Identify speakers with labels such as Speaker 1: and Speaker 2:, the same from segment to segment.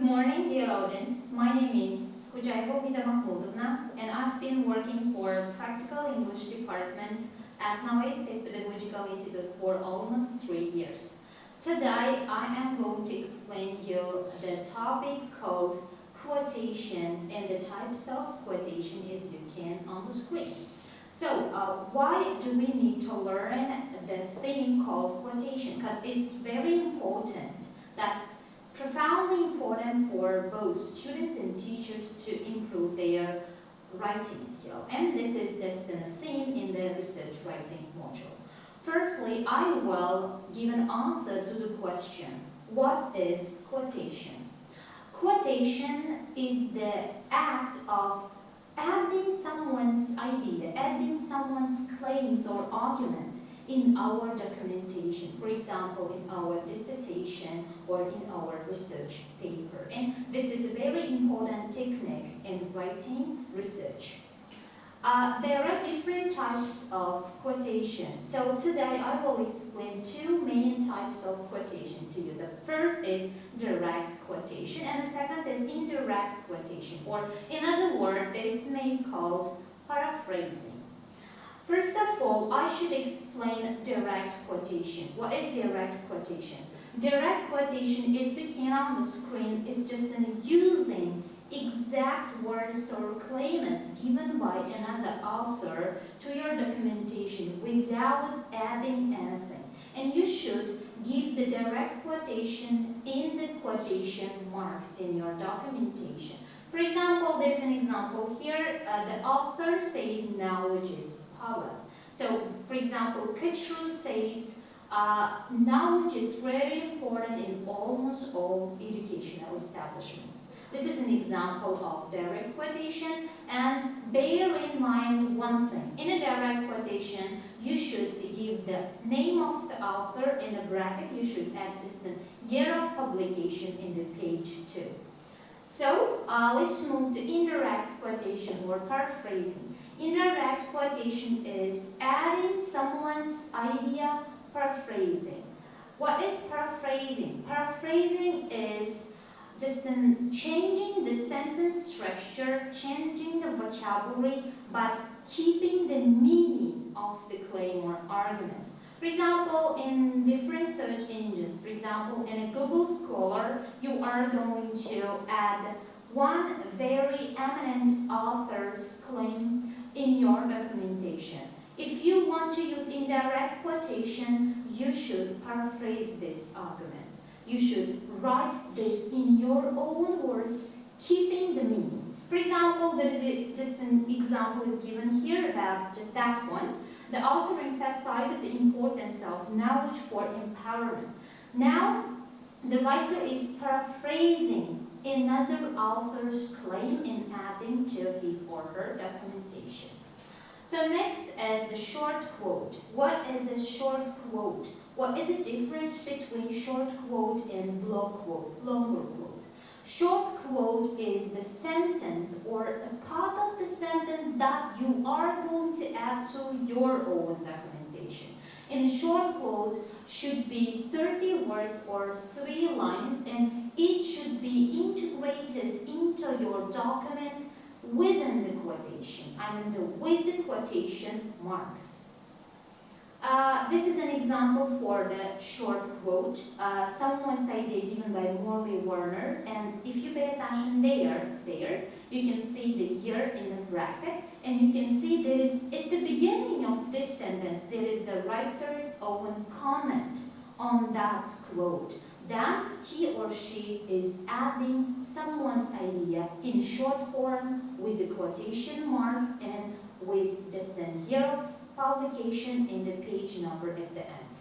Speaker 1: morning, dear audience. My name is Hujayho Mahmudovna, and I've been working for Practical English Department at Navai State Pedagogical Institute for almost 3 years. Today, I am going to explain you the topic called quotation and the types of quotation as you can on the screen. So, why do we need to learn the thing called quotation? Because it's very important. That's profoundly important for both students and teachers to improve their writing skill. And this is the theme in the research writing module. Firstly, I will give an answer to the question, what is quotation? Quotation is the act of adding someone's idea, adding someone's claims or argument in our documentation, for example, in our dissertation or in our research paper. And this is a very important technique in writing research. There are different types of quotation. So today I will explain two main types of quotation to you. The first is direct quotation and the second is indirect quotation, or in other words, this may be called paraphrasing. First of all, I should explain direct quotation. What is direct quotation? Direct quotation, as you can on the screen, is just using exact words or claims given by another author to your documentation without adding anything. And you should give the direct quotation in the quotation marks in your documentation. For example, there's an example here. The author said knowledge is power. So, for example, Kitchener says knowledge is very important in almost all educational establishments. This is an example of direct quotation, and bear in mind one thing. In a direct quotation, you should give the name of the author in a bracket. You should add just the year of publication in the page 2. So, let's move to indirect quotation or paraphrasing. Indirect quotation is adding someone's idea, paraphrasing. What is paraphrasing? Paraphrasing is just changing the sentence structure, changing the vocabulary, but keeping the meaning of the claim or argument. For example, in different search engines, for example, in a Google Scholar, you are going to add one very eminent author's claim in your documentation. If you want to use indirect quotation, you should paraphrase this argument. You should write this in your own words, keeping the meaning. For example, there is just an example is given here about just that one. The author emphasizes the importance of knowledge for empowerment. Now, the writer is paraphrasing another author's claim and adding to his or her documentation. So next is the short quote. What is a short quote? What is the difference between short quote and block quote, longer quote? Short quote is the sentence or a part of the sentence that you are going to add to your own documentation. And a short quote should be 30 words or 3 lines, and it should be integrated into your document within the quotation. With the quotation marks. This is an example for the short quote. Someone said they given by Morley Warner, and if you pay attention there, you can see the year in the bracket, and you can see there is, at the beginning of this sentence, there is the writer's own comment on that quote. Then he or she is adding someone's idea in short form with a quotation mark and with just the year of publication in the page number at the end.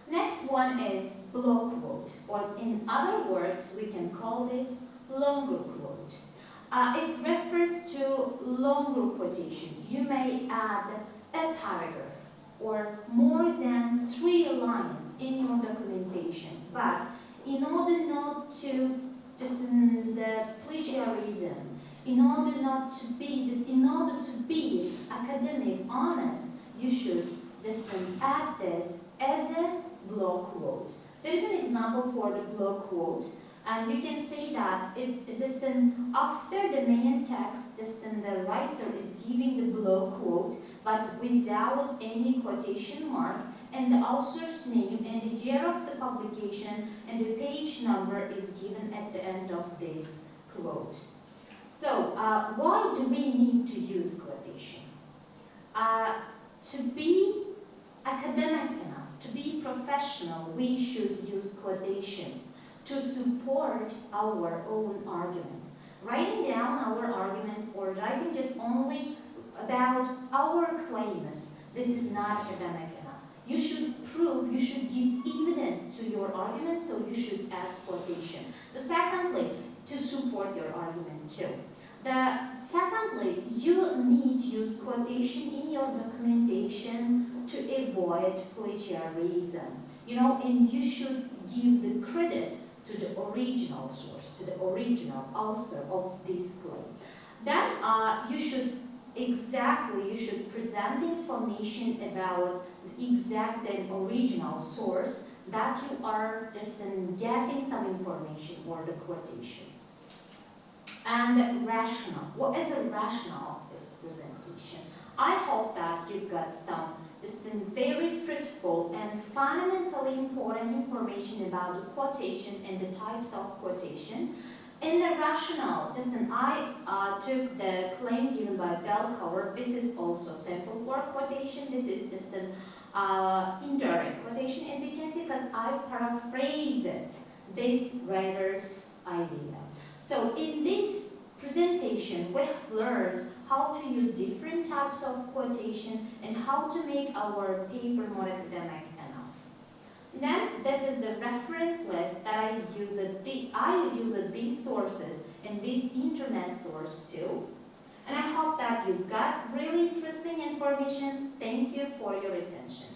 Speaker 1: Next one is block quote, or in other words, we can call this longer quote. It refers to longer quotation. You may add a paragraph or more than 3 lines in your documentation, but in order not to just the plagiarism, in order to be academic honest, you should just add this as a block quote. There is an example for the block quote. And you can say that it just then after the main text, just then the writer is giving the below quote, but without any quotation mark, and the author's name and the year of the publication and the page number is given at the end of this quote. So, why do we need to use quotation? To be academic enough, to be professional, we should use quotations to support our own argument. Writing down our arguments or writing just only about our claims, this is not academic enough. You should prove, you should give evidence to your argument, so you should add quotation. Secondly, to support your argument too. Secondly, you need to use quotation in your documentation to avoid plagiarism. And you should give the credit to the original source, to the original author of this claim. Then you should present the information about the exact and original source that you are just getting some information or the quotations. And rationale. What is the rationale of this presentation? I hope that you got some very fruitful and fundamentally important information about the quotation and the types of quotation. In the rationale, I took the claim given by Bell Cover. This is also sample for quotation. This is just an indirect quotation, as you can see, because I paraphrased this writer's idea. So in this presentation, we have learned how to use different types of quotation and how to make our paper more academic enough. Then this is the reference list that I use these sources and this internet source too. And I hope that you got really interesting information. Thank you for your attention.